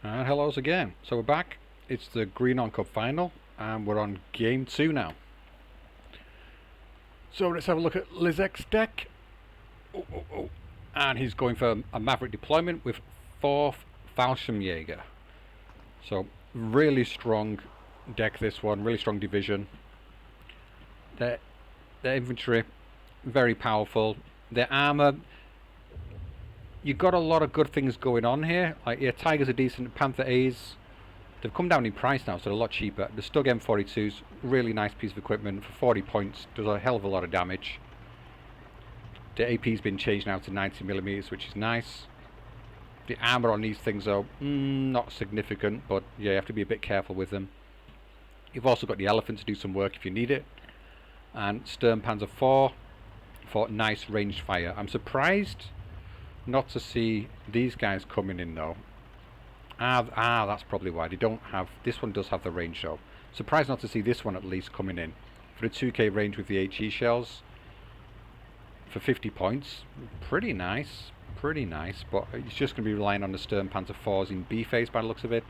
And hellos again. So we're back. It's the Greenhorn Cup final, and we're on game 2 now. So let's have a look at Liszek's deck. And he's going for a Maverick deployment with 4th Fallschirmjäger. So really strong deck, this one. Really strong division. Their infantry, very powerful. Their armor, you've got a lot of good things going on here. Like, yeah, Tigers are decent. Panther A's, they've come down in price now, so they're a lot cheaper. The Stug M42's really nice piece of equipment for 40 points. Does a hell of a lot of damage. The AP's been changed now to 90mm, which is nice. The armor on these things are not significant, but yeah, you have to be a bit careful with them. You've also got the Elephant to do some work if you need it. And Sturmpanzer IV for nice ranged fire. I'm surprised not to see these guys coming in though. That's probably why they don't have. This one does have the range though. Surprised not to see this one at least coming in for the 2k range with the HE shells for 50 points. Pretty nice, but it's just going to be relying on the Sturmpanzer IVs in B phase by the looks of it.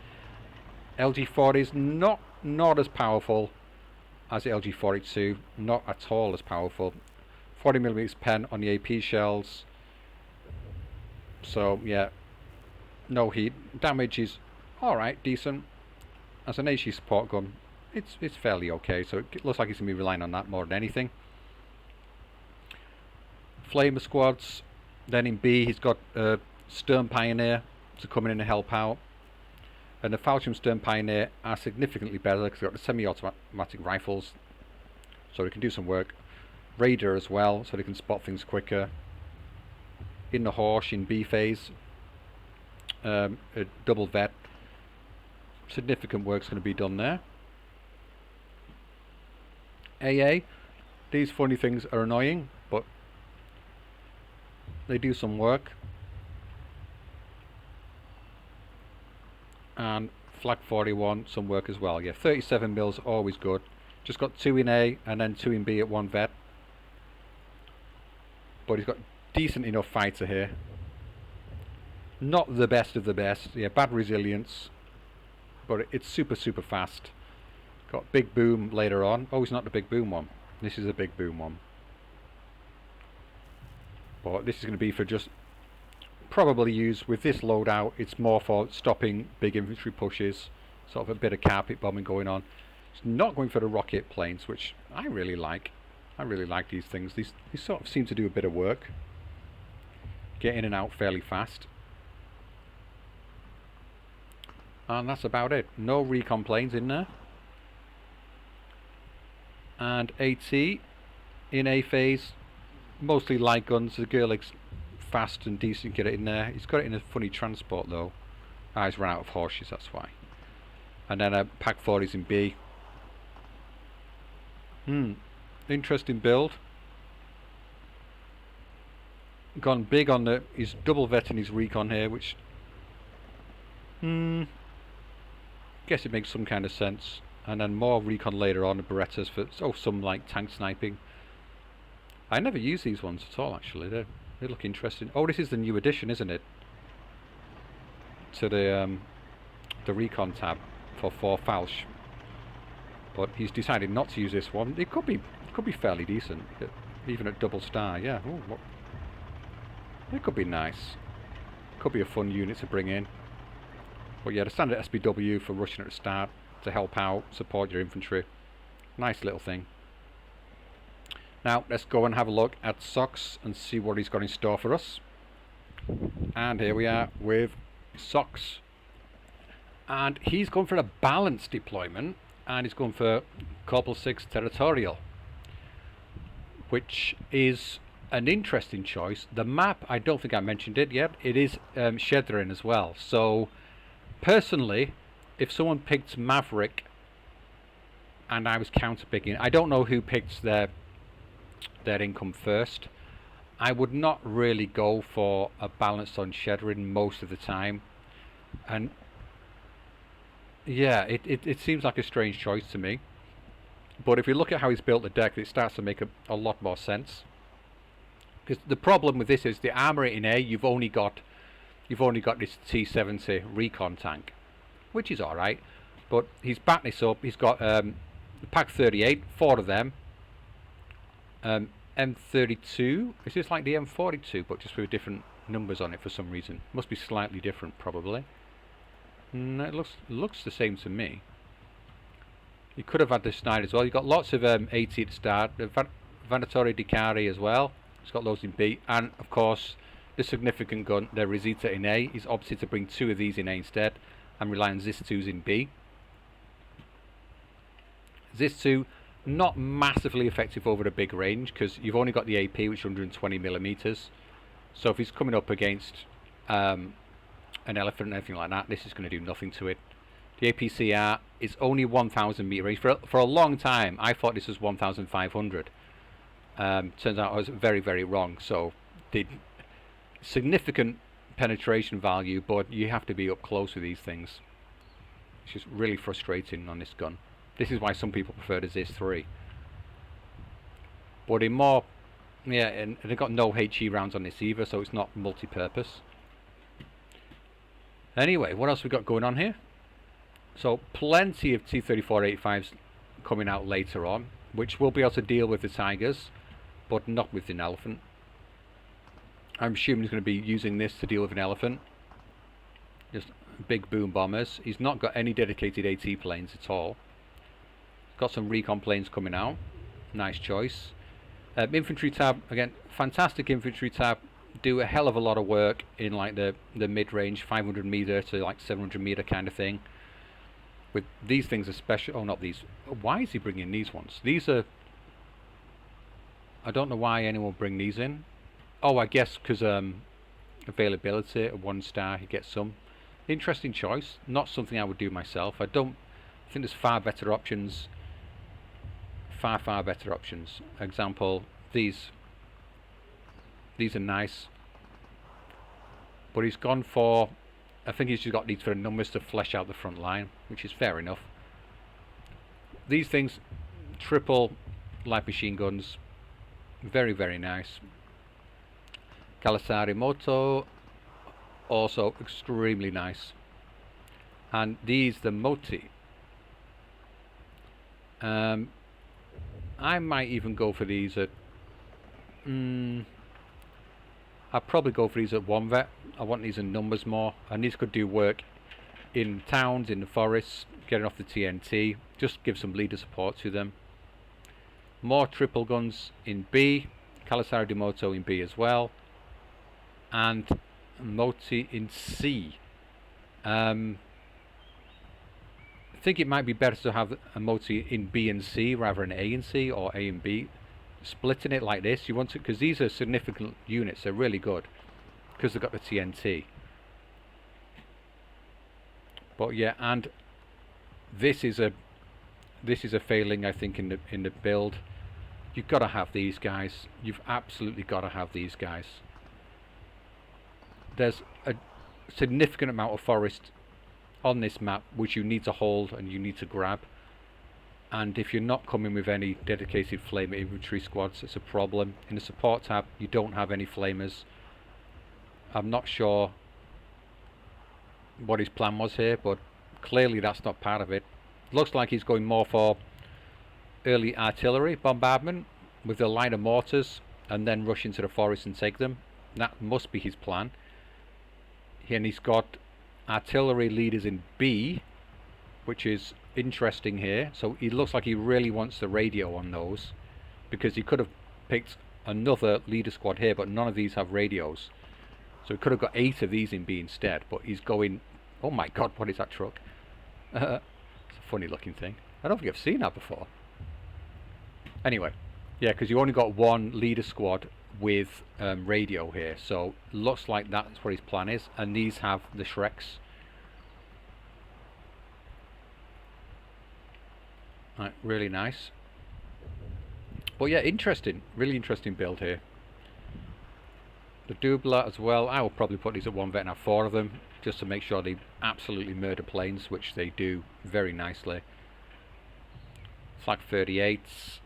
LG40 is not as powerful as the LG42, not at all as powerful. 40mm pen on the AP shells. So yeah, no heat. Damage is alright, decent. As an HE support gun, it's fairly okay, so it looks like he's going to be relying on that more than anything. Flamer squads, then in B he's got Stern Pioneer to come in and help out. And the Fallschirm Stern Pioneer are significantly better because they've got the semi-automatic rifles, so they can do some work. Raider as well, so they can spot things quicker. In the Horsch in B phase, a double vet, significant work's going to be done there. AA, these funny things are annoying, but they do some work. And Flag 41, some work as well. Yeah, 37 mils, always good. Just got 2 in A and then 2 in B at 1 vet. But he's got decent enough fighter here. Not the best of the best. Yeah, bad resilience, but it's super fast. Got big boom later on. Oh, it's not the big boom one. This is a big boom one. But this is going to be for just probably used with this loadout. It's more for stopping big infantry pushes, sort of a bit of carpet bombing going on. It's not going for the rocket planes, which I really like. I really like these things. These sort of seem to do a bit of work. Get in and out fairly fast. And that's about it. No recon planes in there. And AT in A phase, mostly light guns. The Gerlich's fast and decent, get it in there. He's got it in a funny transport though. He's run out of Horsches, that's why. And then a Pack 40's in B. Interesting build. Gone big on he's double vetting his recon here, which guess it makes some kind of sense. And then more recon later on, the Berettas for some like tank sniping. I never use these ones at all actually. They look interesting. Oh, this is the new addition, isn't it? To the recon tab for 4 Falsch. But he's decided not to use this one. It could be fairly decent, even at double star. Yeah, it could be nice. Could be a fun unit to bring in. But yeah, the standard SPW for rushing at the start to help out, support your infantry. Nice little thing. Now let's go and have a look at Socks and see what he's got in store for us. And here we are with Socks. And he's going for a balanced deployment, and he's going for Corpul 6 Territorial, which is an interesting choice. The map, I don't think I mentioned it yet, it is Shedrin as well. So personally, if someone picked Maverick and I was counter-picking, I don't know who picked their income first. I would not really go for a balance on Shedrin most of the time, and yeah, it seems like a strange choice to me. But if you look at how he's built the deck, it starts to make a lot more sense. Because the problem with this is the armor in A, you've only got this T-70 recon tank. which is alright. But he's backed this up. He's got the Pak 38, 4 of them. M32, is this like the M42 but just with different numbers on it for some reason? Must be slightly different probably. No, it looks the same to me. You could have had the Snyder as well. You've got lots of 80 at the start. The Vanatore Di Cari as well. It's got those in B. And of course the significant gun, the Rosita in A. He's opted to bring 2 of these in A instead and rely on ZIS-2s in B. ZIS-2 not massively effective over the big range because you've only got the AP, which is 120mm. So if he's coming up against an elephant and anything like that, this is going to do nothing to it. The APCR is only 1000 meter range. For a long time I thought this was 1500. Turns out I was very, very wrong. So did significant penetration value, but you have to be up close with these things. It's just really frustrating on this gun. This is why some people prefer the ZIS-3. But in more, yeah, and they've got no HE rounds on this either, so it's not multi-purpose. Anyway, what else we got going on here? So plenty of T-34-85s coming out later on, which will be able to deal with the Tigers, but not with an elephant. I'm assuming he's going to be using this to deal with an elephant. Just big boom bombers. He's not got any dedicated AT planes at all. Got some recon planes coming out. Nice choice. Infantry tab, again, fantastic infantry tab. Do a hell of a lot of work in like the mid-range, 500 meter to like 700 meter kind of thing. With these things especially, oh not these, why is he bringing these ones? These are, I don't know why anyone would bring these in. Oh, I guess because availability, a 1-star, you get some. Interesting choice, not something I would do myself. I think there's far better options. Far better options. Example, these are nice, but he's gone for, I think he's just got these for the numbers to flesh out the front line, which is fair enough. These things, triple light machine guns, very, very nice. Calasari Moto, also extremely nice. And these, the Moti, I might even go for these at I'd probably go for these at 1 vet. I want these in numbers more, and these could do work in towns, in the forests, getting off the TNT, just give some leader support to them. More triple guns in B, Calasari di Moto in B as well, and Moti in C. I think it might be better to have a Moti in B and C rather than A and C, or A and B. Splitting it like this, you want to, because these are significant units, they're really good because they've got the TNT. But yeah, and this is a failing, I think, in the build. You've got to have these guys. You've absolutely got to have these guys. There's a significant amount of forest on this map which you need to hold and you need to grab. And if you're not coming with any dedicated flamer infantry squads, it's a problem. In the support tab, you don't have any flamers. I'm not sure what his plan was here, but clearly that's not part of it. Looks like he's going more for early artillery bombardment with the lighter mortars and then rush into the forest and take them. That must be his plan. And he's got artillery leaders in B, which is interesting here. So he looks like he really wants the radio on those, because he could have picked another leader squad here, but none of these have radios. So he could have got 8 of these in B instead, but he's going, oh my god, what is that truck? It's a funny looking thing. I don't think I've seen that before. Anyway, yeah, because you only got 1 leader squad with radio here, so looks like that's what his plan is. And these have the Shreks. Right, really nice. But yeah, interesting, really interesting build here. The Dubla as well, I will probably put these at 1 vet and have 4 of them, just to make sure they absolutely murder planes, which they do very nicely. Flak 38s,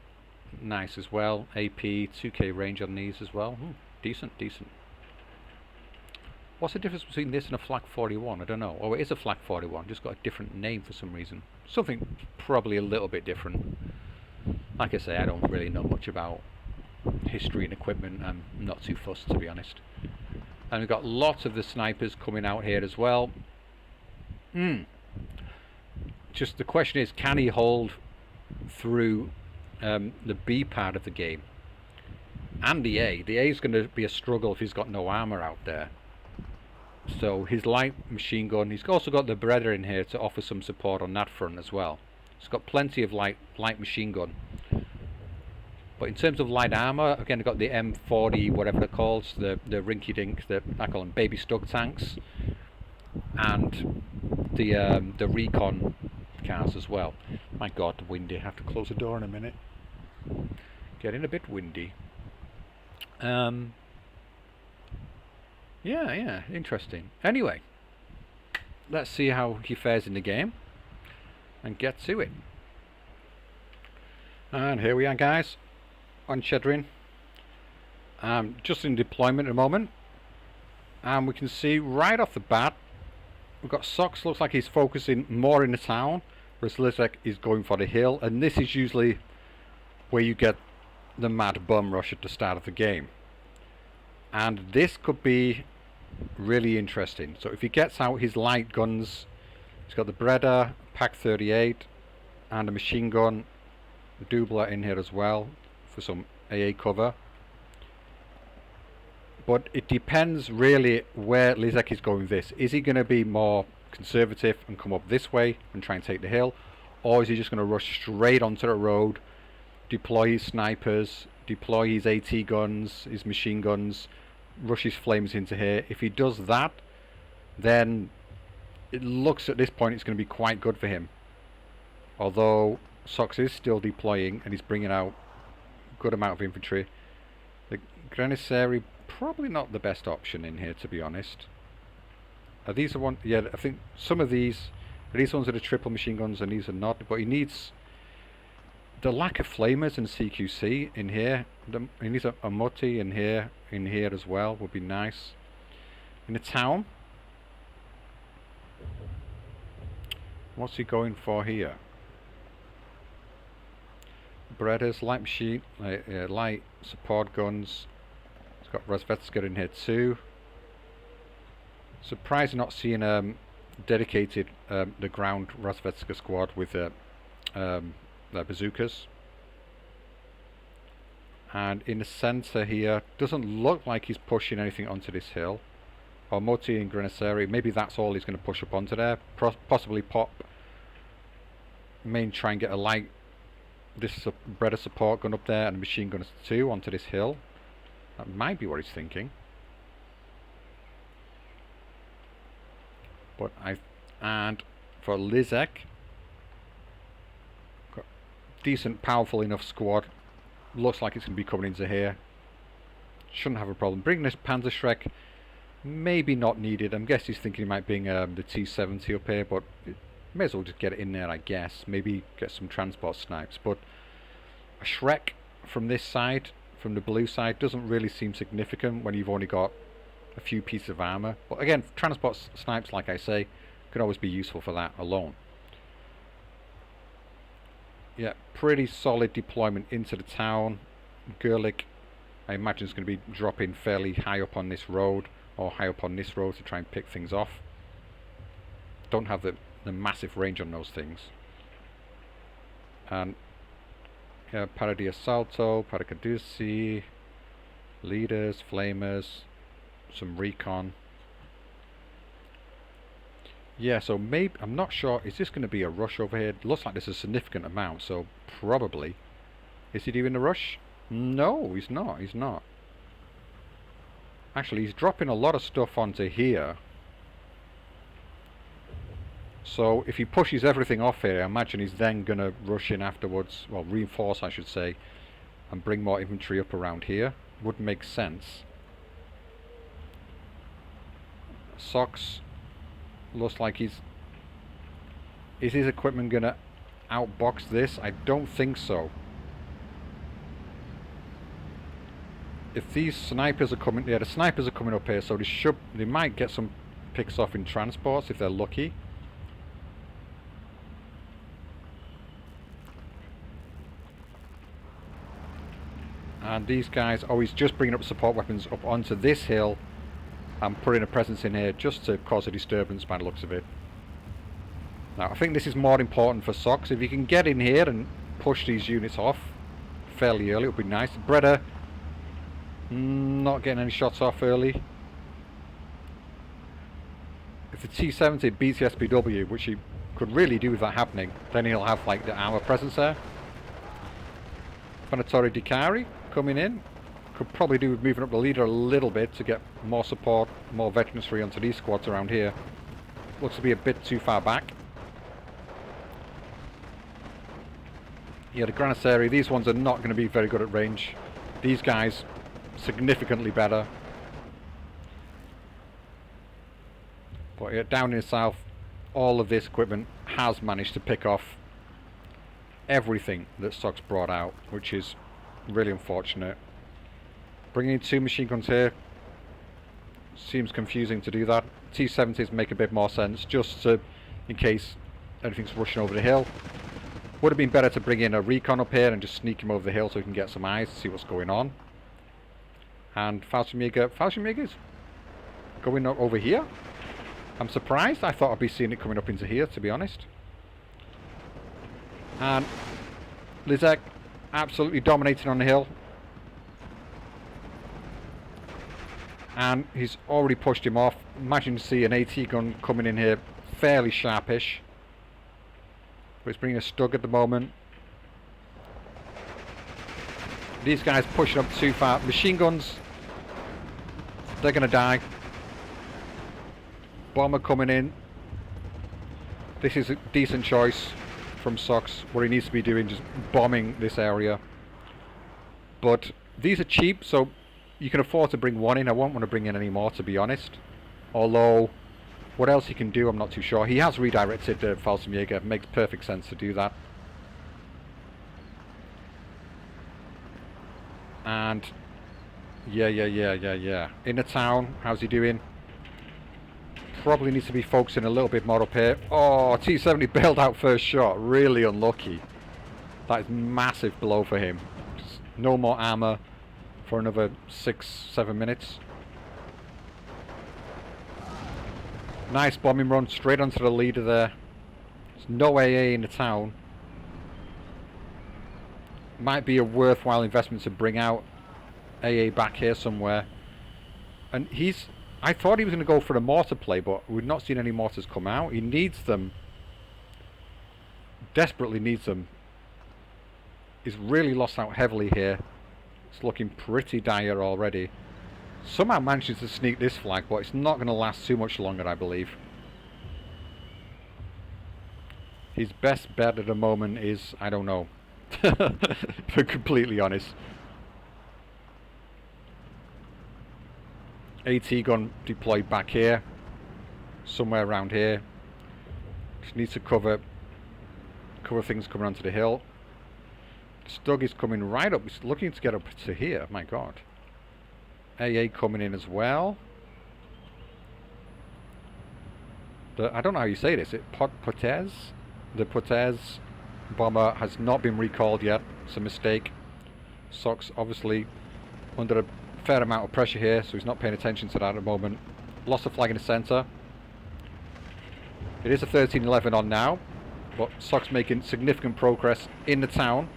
nice as well. AP, 2k range on these as well. Decent, decent. What's the difference between this and a Flak 41? I don't know. Oh, it is a Flak 41, just got a different name for some reason. Something probably a little bit different. Like I say, I don't really know much about history and equipment. I'm not too fussed, to be honest. And we've got lots of the snipers coming out here as well. Just the question is, can he hold through the B part of the game? And the A. The A is going to be a struggle if he's got no armor out there. So his light machine gun, he's also got the Beretta in here to offer some support on that front as well. He's got plenty of light machine gun. But in terms of light armor, again, I've got the M40, whatever they're called, the rinky dink, I call them baby Stug tanks, and the recon cars as well. My God, windy. I have to close the door in a minute. Getting a bit windy. Yeah, interesting. Anyway, let's see how he fares in the game and get to it. And here we are, guys, on Chedrin. Just in deployment at the moment, and we can see right off the bat we've got Socks. Looks like he's focusing more in the town, whereas Liszek is going for the hill, and this is usually where you get the mad bum rush at the start of the game. And this could be really interesting. So if he gets out his light guns, he's got the Beretta, Pak 38, and a machine gun, Doubler in here as well for some AA cover. But it depends really where Liszek is going with this. Is he going to be more conservative and come up this way and try and take the hill? Or is he just going to rush straight onto the road, deploy his snipers, deploy his AT guns, his machine guns, rush his flames into here? If he does that, then it looks at this point it's going to be quite good for him. Although Socks is still deploying and he's bringing out a good amount of infantry. The Grenadieri probably not the best option in here, to be honest. Are these the one? Yeah, I think some of these ones are the triple machine guns and these are not. But he needs the lack of flamers and CQC in here. He needs a Mutti in here as well. Would be nice. In the town, what's he going for here? Berettas, light machine, light support guns. He's got Razvetska in here too. Surprised not seeing dedicated the ground Razvetska squad with bazookas. And in the centre here, doesn't look like he's pushing anything onto this hill. Or Moti and Grenadieri, maybe that's all he's going to push up onto there. Possibly pop. Try and get a light. This is a Beretta support gun up there and a machine gun 2 onto this hill. That might be what he's thinking. But and for Liszek, got decent, powerful enough squad. Looks like it's going to be coming into here. Shouldn't have a problem. Bringing this Panzerschreck, maybe not needed. I'm guessing he's thinking he might bring the T-70 up here, but may as well just get it in there, I guess. Maybe get some transport snipes. But a Shrek from this side, from the blue side, doesn't really seem significant when you've only got a few pieces of armor. But again, transport snipes, like I say, could always be useful for that alone. Yeah, pretty solid deployment into the town. Gerlich, I imagine, is going to be dropping fairly high up on this road, or high up on this road to try and pick things off. Don't have the massive range on those things. And Para di Assalto, Paracaduci, leaders, flamers, some recon. Yeah, so maybe, I'm not sure, is this going to be a rush over here? It looks like there's a significant amount, so probably. Is he doing a rush? No, he's not. Actually, he's dropping a lot of stuff onto here. So if he pushes everything off here, I imagine he's then going to rush in afterwards, well, reinforce I should say, and bring more infantry up around here. Would make sense. Socks looks like is his equipment going to outbox this? I don't think so. if these snipers are coming, yeah, the snipers are coming up here, so they might get some picks off in transports if they're lucky. And these guys always just bringing up support weapons up onto this hill and putting a presence in here just to cause a disturbance by the looks of it. Now I think this is more important for Socks. If you can get in here and push these units off fairly early, it would be nice. Breda not getting any shots off early. If the T-70 beats the SPW, which he could really do with that happening, then he'll have like the armor presence there. Venatori Dicari coming in. Could probably do with moving up the leader a little bit to get more support, more veterancy onto these squads around here. Looks to be a bit too far back. Yeah, the Granatieri, these ones are not going to be very good at range. These guys, significantly better. But yeah, down in the south, all of this equipment has managed to pick off everything that Socks brought out, which is really unfortunate. Bringing in 2 machine guns here seems confusing to do that. T-70s make a bit more sense, just to, in case anything's rushing over the hill. Would have been better to bring in a recon up here and just sneak him over the hill so we can get some eyes to see what's going on. And Fallschirmjäger's going up over here. I'm surprised. I thought I'd be seeing it coming up into here, to be honest. And Liszek absolutely dominating on the hill. And he's already pushed him off. Imagine to see an AT gun coming in here fairly sharpish. But it's bringing a Stug at the moment. These guys pushing up too far. Machine guns, they're going to die. Bomber coming in. This is a decent choice from Socks. What he needs to be doing, just bombing this area. But these are cheap, so you can afford to bring one in. I won't want to bring in any more, to be honest. Although, what else he can do, I'm not too sure. He has redirected Fallschirmjäger. Makes perfect sense to do that. And yeah. In the town, how's he doing? Probably needs to be focusing a little bit more up here. Oh, T-70 bailed out first shot. Really unlucky. That is massive blow for him. Just no more armor for another 6-7 minutes. Nice bombing run straight onto the leader there. There's no AA in the town. Might be a worthwhile investment to bring out AA back here somewhere. And I thought he was going to go for a mortar play, but we've not seen any mortars come out. He needs them. Desperately needs them. He's really lost out heavily here. It's looking pretty dire already. Somehow manages to sneak this flag, but it's not going to last too much longer, I believe. His best bet at the moment is, I don't know. To be completely honest. AT gun deployed back here. Somewhere around here. Just needs to cover things coming onto the hill. Stug is coming right up. He's looking to get up to here. My god. AA coming in as well. I don't know how you say this. Potez? The Potez bomber has not been recalled yet. It's a mistake. Socks obviously under a fair amount of pressure here, so he's not paying attention to that at the moment. Lost a flag in the centre. It is a 13-11 on now, but Socks making significant progress in the town.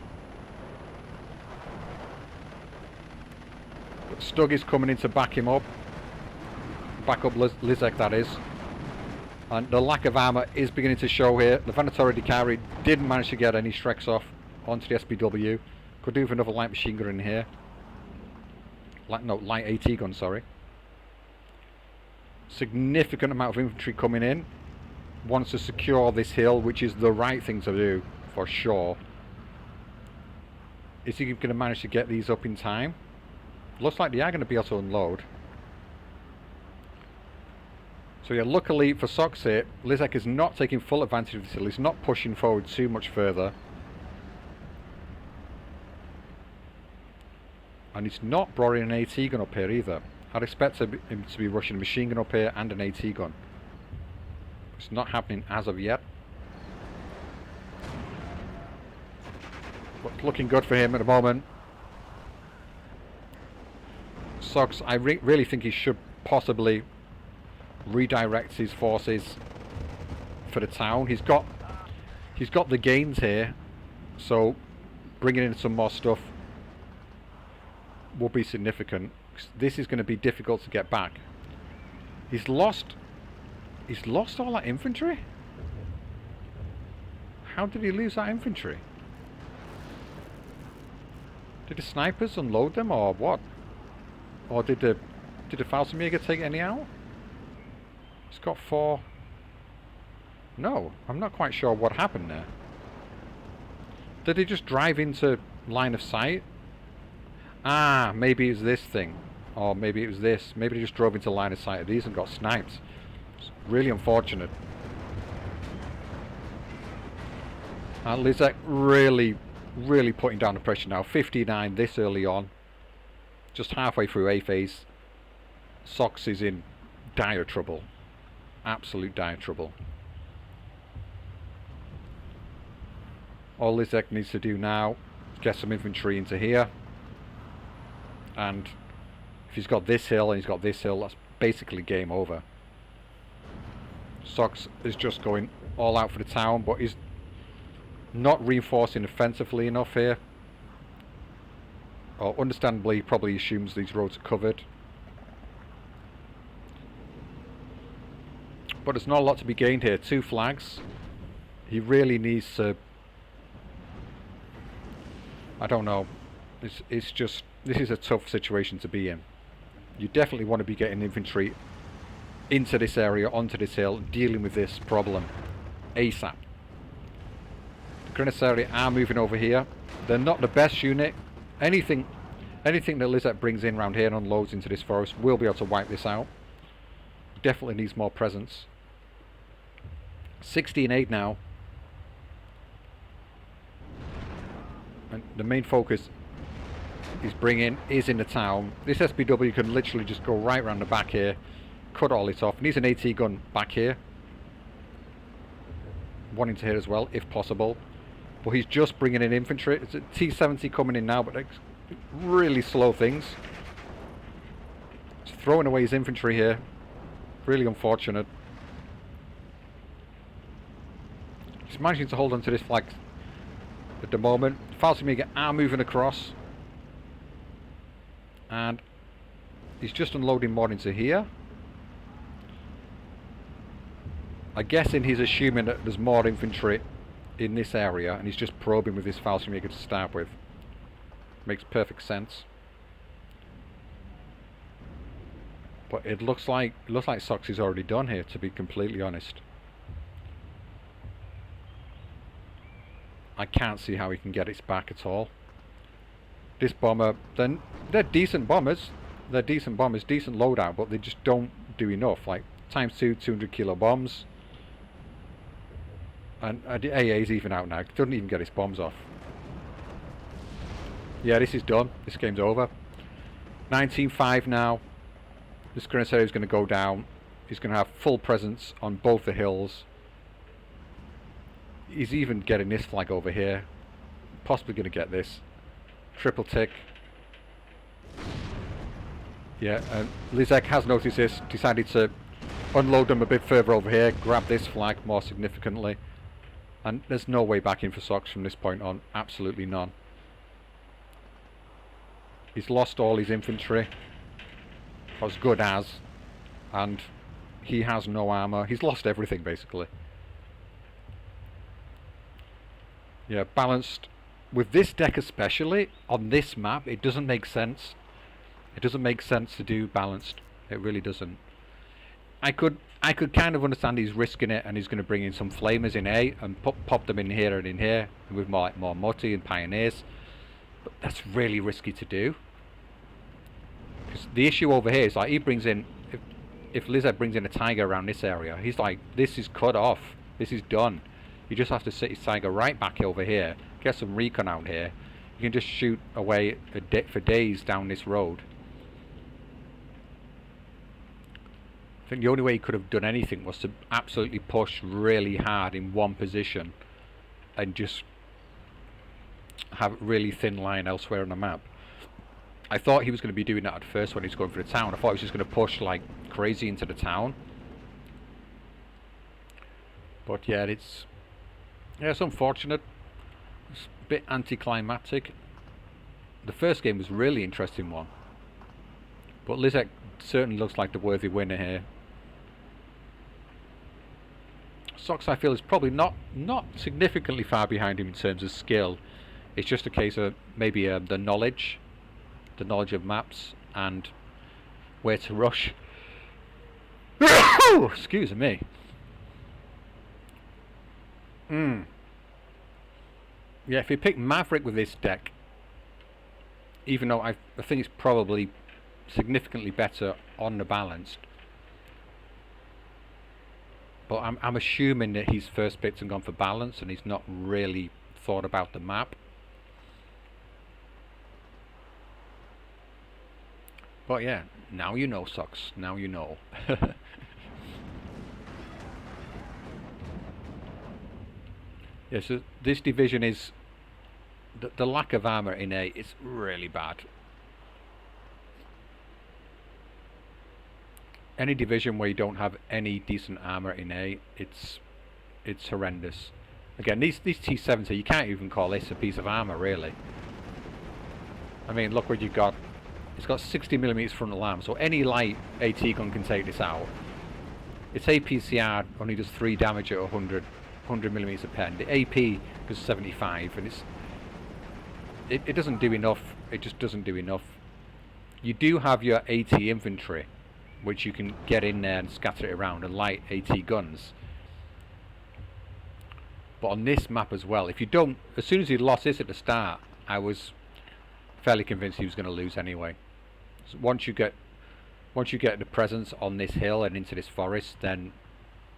But Stug is coming in to back him up. Back up Liszek, that is. And the lack of armour is beginning to show here. The Venatori Dicari didn't manage to get any Shreks off onto the SPW. Could do with another light machine gun in here. Light AT gun, sorry. Significant amount of infantry coming in. Wants to secure this hill, which is the right thing to do, for sure. Is he going to manage to get these up in time? Looks like they are going to be able to unload. So yeah, luckily for Socks here, Liszek is not taking full advantage of this hill. He's not pushing forward too much further. And he's not brought in an AT gun up here either. I'd expect him to be rushing a machine gun up here and an AT gun. It's not happening as of yet. But looking good for him at the moment. Socks, I really think he should possibly redirect his forces for the town. He's got the gains here, so bringing in some more stuff will be significant. This is going to be difficult to get back. He's lost all that infantry? How did he lose that infantry? Did the snipers unload them or what? Or did the Fallschirmjäger take any out? It's got 4. No, I'm not quite sure what happened there. Did he just drive into line of sight? Ah, maybe it was this thing. Or maybe it was this. Maybe they just drove into line of sight of these and got sniped. It's really unfortunate. Liszek really putting down the pressure now. 59 this early on. Just halfway through A phase. Sox is in dire trouble. Absolute dire trouble. All Liszek needs to do now is get some infantry into here. And if he's got this hill and he's got this hill, that's basically game over. Sox is just going all out for the town, but he's not reinforcing offensively enough here. Or understandably, he probably assumes these roads are covered. But there's not a lot to be gained here. 2 flags. He really needs to... I don't know. It's just... This is a tough situation to be in. You definitely want to be getting infantry into this area, onto this hill, dealing with this problem ASAP. The Grenadiers are moving over here. They're not the best unit. Anything that Liszek brings in around here and unloads into this forest will be able to wipe this out. Definitely needs more presence. 16-8 now. And the main focus he's bringing is in the town. This SPW can literally just go right around the back here, cut all this off. Needs an AT gun back here. Wanting to hit as well, if possible. But he's just bringing in infantry. It's a T-70 coming in now, but it's really slow things. He's throwing away his infantry here. Really unfortunate. He's managing to hold on to this flag at the moment. Fallschirmjäger are moving across. And he's just unloading more into here. I'm guessing he's assuming that there's more infantry in this area, and he's just probing with his Fallschirmjäger to start with. Makes perfect sense. But it looks like Sox is already done here, to be completely honest. I can't see how he can get it back at all. This bomber, then they're decent bombers. They're decent bombers, decent loadout, but they just don't do enough. Like ×2, 200 kilo bombs. And the AA is even out now. Doesn't even get his bombs off. Yeah, this is done. This game's over. 19-5 now. This Grenadier is going to go down. He's going to have full presence on both the hills. He's even getting this flag over here. Possibly going to get this. Triple tick. Yeah, and Liszek has noticed this. Decided to unload them a bit further over here. Grab this flag more significantly. And there's no way back in for Sox from this point on. Absolutely none. He's lost all his infantry. As good as. And he has no armour. He's lost everything basically. Yeah, balanced. With this deck especially, on this map, it doesn't make sense. It doesn't make sense to do balanced. It really doesn't. I could kind of understand he's risking it and he's going to bring in some flamers in A and pop them in here and in here with more Moti and Pioneers. But that's really risky to do. Because the issue over here is like he brings in, if Liszek brings in a Tiger around this area, he's like, this is cut off. This is done. You just have to sit his Tiger right back over here. Get some recon out here. You can just shoot away for days down this road. I think the only way he could have done anything was to absolutely push really hard in one position and just have a really thin line elsewhere on the map. I thought he was going to be doing that at first when he was going for the town. I thought he was just going to push like crazy into the town. But yeah, it's unfortunate. It's a bit anticlimactic. The first game was a really interesting one. But Liszek certainly looks like the worthy winner here. Sox, I feel, is probably not significantly far behind him in terms of skill. It's just a case of maybe the knowledge of maps and where to rush. Excuse me. Yeah, if you pick Maverick with this deck, even though I think it's probably significantly better on the balanced, but I'm assuming that he's first picked and gone for balance and he's not really thought about the map. But yeah, now you know, Sox. Now you know. Yeah, so this division is the lack of armor in A is really bad. Any division where you don't have any decent armor in A, it's horrendous. Again, these T7s here, you can't even call this a piece of armor, really. I mean, look what you've got. It's got 60mm frontal arm, so any light AT gun can take this out. Its APCR only does 3 damage at 100mm a pen. The AP does 75, and it doesn't do enough. It just doesn't do enough. You do have your AT infantry, which you can get in there and scatter it around, and light AT guns. But on this map as well, if you don't, as soon as he lost this at the start, I was fairly convinced he was going to lose anyway. So once you get the presence on this hill and into this forest, then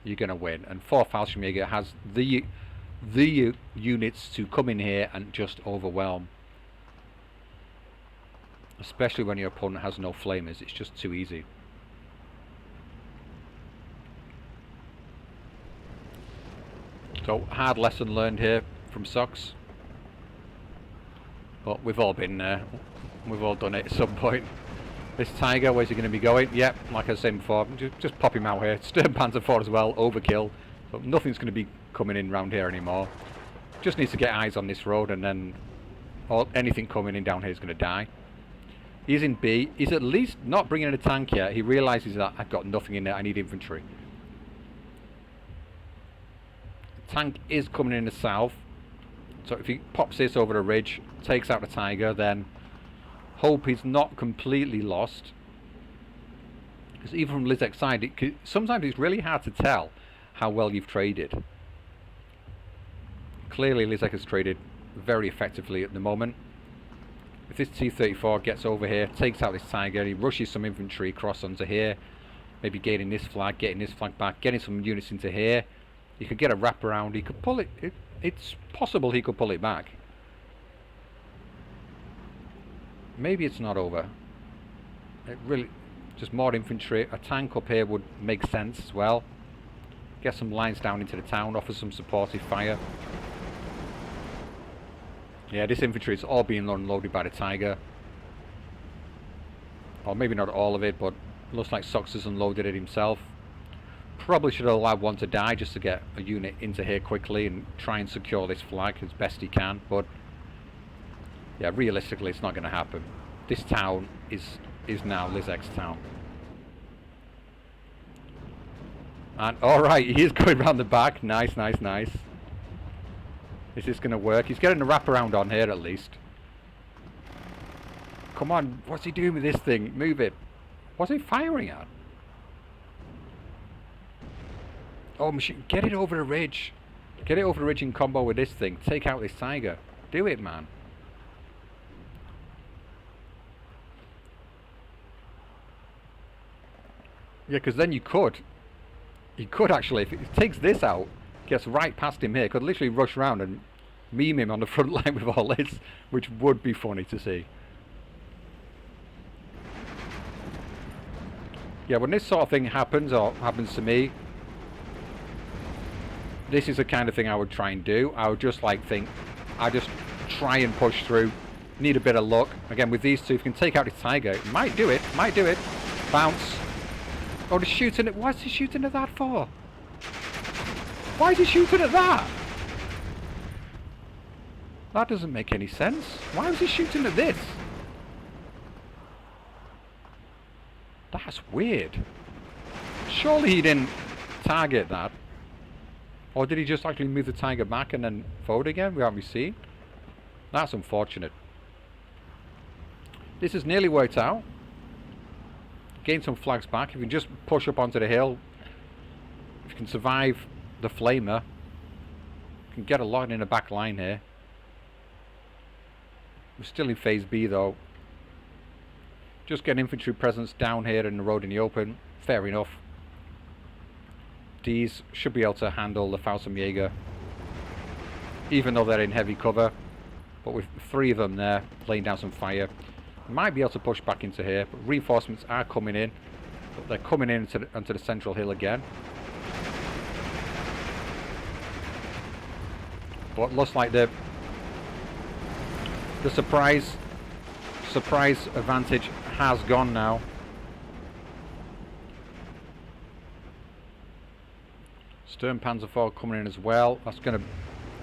you're going to win. And 4th Fallschirmjäger has the units to come in here and just overwhelm. Especially when your opponent has no flamers, it's just too easy. So, hard lesson learned here from Sox. But we've all been there. We've all done it at some point. This Tiger, where's he going to be going? Yep, like I was saying before, just pop him out here. Stern Panther 4 as well, overkill. So nothing's going to be coming in round here anymore. Just needs to get eyes on this road, and then anything coming in down here is going to die. He's in B. He's at least not bringing in a tank yet. He realises that I've got nothing in there. I need infantry. The tank is coming in the south. So if he pops this over the ridge, takes out the Tiger, then hope he's not completely lost. Because even from Liszek's side, sometimes it's really hard to tell how well you've traded. Clearly Liszek has traded very effectively at the moment. If this T-34 gets over here, takes out this Tiger, he rushes some infantry across onto here, maybe gaining this flag, getting this flag back, getting some units into here, he could get a wraparound, he could pull it, it's possible he could pull it back. Maybe it's not over. It really, just more infantry, a tank up here would make sense as well. Get some lines down into the town, offer some supportive fire. Yeah, this infantry is all being unloaded by the Tiger. Or maybe not all of it, but looks like Sox has unloaded it himself. Probably should have allowed one to die just to get a unit into here quickly and try and secure this flag as best he can, but yeah, realistically it's not going to happen. This town is now Liszek's town. And alright, he is going round the back. Nice, nice, nice. Is this going to work? He's getting a wraparound on here at least. Come on, what's he doing with this thing? Move it. What's he firing at? Oh, machine, get it over the ridge. Get it over the ridge in combo with this thing. Take out this Tiger. Do it, man. Yeah, because then you could actually, if it takes this out, gets right past him here, could literally rush around and meme him on the front line with all this, which would be funny to see. Yeah, when this sort of thing happens, or happens to me, this is the kind of thing I would try and do. I would just I just try and push through. Need a bit of luck. Again, with these two, if you can take out the tiger, might do it. Bounce. Oh, he's shooting it. What's he shooting at that for? Why is he shooting at that? That doesn't make any sense. Why was he shooting at this? That's weird. Surely he didn't target that. Or did he just actually move the tiger back and then forward again without me seeing? That's unfortunate. This has nearly worked out. Gain some flags back. If you can just push up onto the hill, if you can survive the flamer, you can get a lot in the back line here. We're still in phase B though. Just get an infantry presence down here in the road in the open. Fair enough. These should be able to handle the Fallschirmjäger, even though they're in heavy cover. But with 3 of them there, laying down some fire, might be able to push back into here. But reinforcements are coming in. But they're coming in onto the central hill again. But looks like the surprise advantage has gone now. Stern Panzer IV coming in as well. That's going to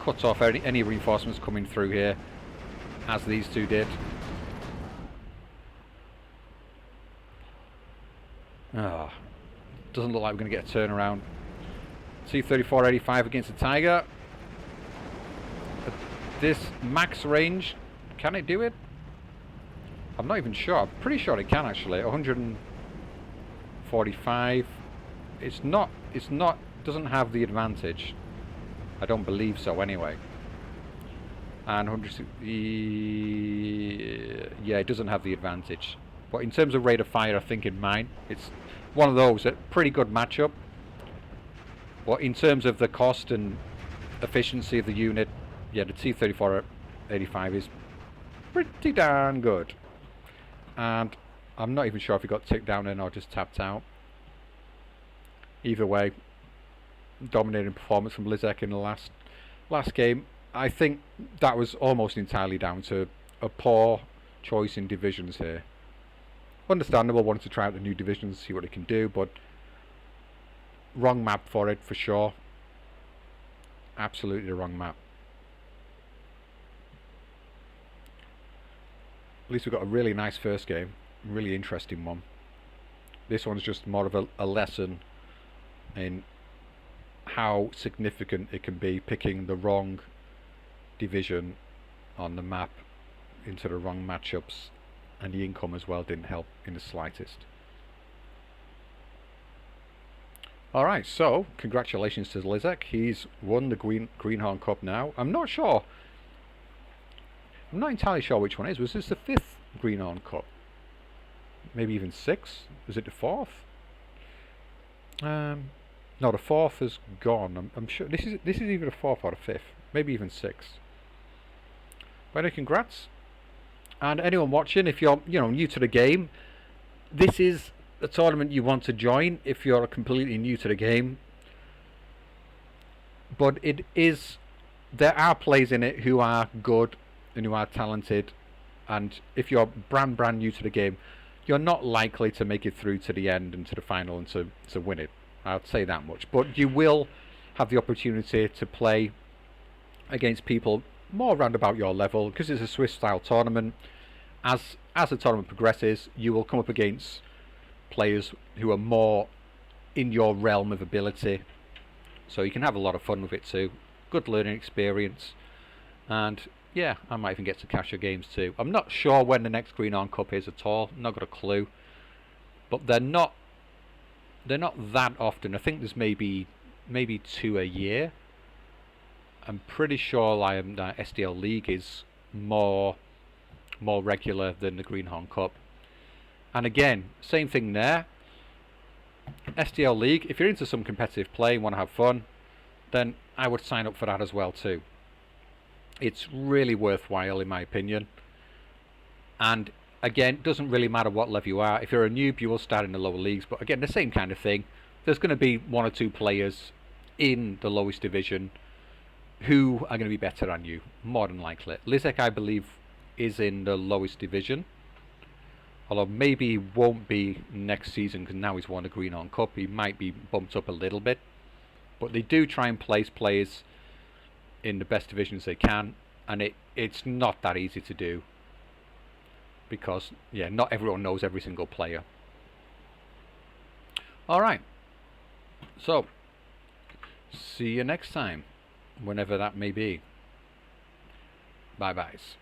cut off any reinforcements coming through here, as these two did. Doesn't look like we're going to get a turnaround. T-34-85 against the Tiger. At this max range, can it do it? I'm not even sure. I'm pretty sure it can actually. 145. It's not. Doesn't have the advantage. I don't believe so anyway. And 100. Yeah, it doesn't have the advantage. But in terms of rate of fire, I think it might. It's one of those, a pretty good matchup. But in terms of the cost and efficiency of the unit, yeah, the T-34-85 is pretty darn good. And I'm not even sure if he got ticked down in or just tapped out. Either way, dominating performance from Liszek in the last game. I think that was almost entirely down to a poor choice in divisions here. Understandable, wanting to try out the new divisions, see what it can do, but wrong map for it for sure. Absolutely the wrong map. At least we got a really nice first game, really interesting one. This one's just more of a lesson in how significant it can be picking the wrong division on the map into the wrong matchups, and the income as well didn't help in the slightest. Alright, so congratulations to Liszek. He's won the Greenhorn Cup now. I'm not entirely sure which one it is. Was this the 5th Greenhorn Cup? Maybe even 6th? Was it the 4th? No, the 4th is gone. I'm sure this is either the 4th or the 5th. Maybe even 6th. But anyway, congrats. And anyone watching, if you're new to the game, this is a tournament you want to join if you're completely new to the game. But there are players in it who are good and who are talented, and if you're brand new to the game, you're not likely to make it through to the end and to the final and to win it. I'd say that much. But you will have the opportunity to play against people more around about your level, because it's a Swiss style tournament. As the tournament progresses, you will come up against players who are more in your realm of ability, so you can have a lot of fun with it too. Good learning experience, and yeah, I might even get to catch your games too. I'm not sure when the next Greenhorn Cup is at all. Not got a clue, but they're not that often. I think there's maybe 2 a year. I'm pretty sure that SDL League is more regular than the Greenhorn Cup. And again, same thing there. SDL League, if you're into some competitive play and want to have fun, then I would sign up for that as well too. It's really worthwhile in my opinion. And again, it doesn't really matter what level you are. If you're a noob, you will start in the lower leagues. But again, the same kind of thing. There's going to be one or two players in the lowest division who are going to be better than you, more than likely. Liszek, I believe, is in the lowest division. Although maybe he won't be next season because now he's won the Greenhorn Cup. He might be bumped up a little bit. But they do try and place players in the best divisions they can. And it's not that easy to do. Because, yeah, not everyone knows every single player. Alright. So, see you next time. Whenever that may be. Bye-byes.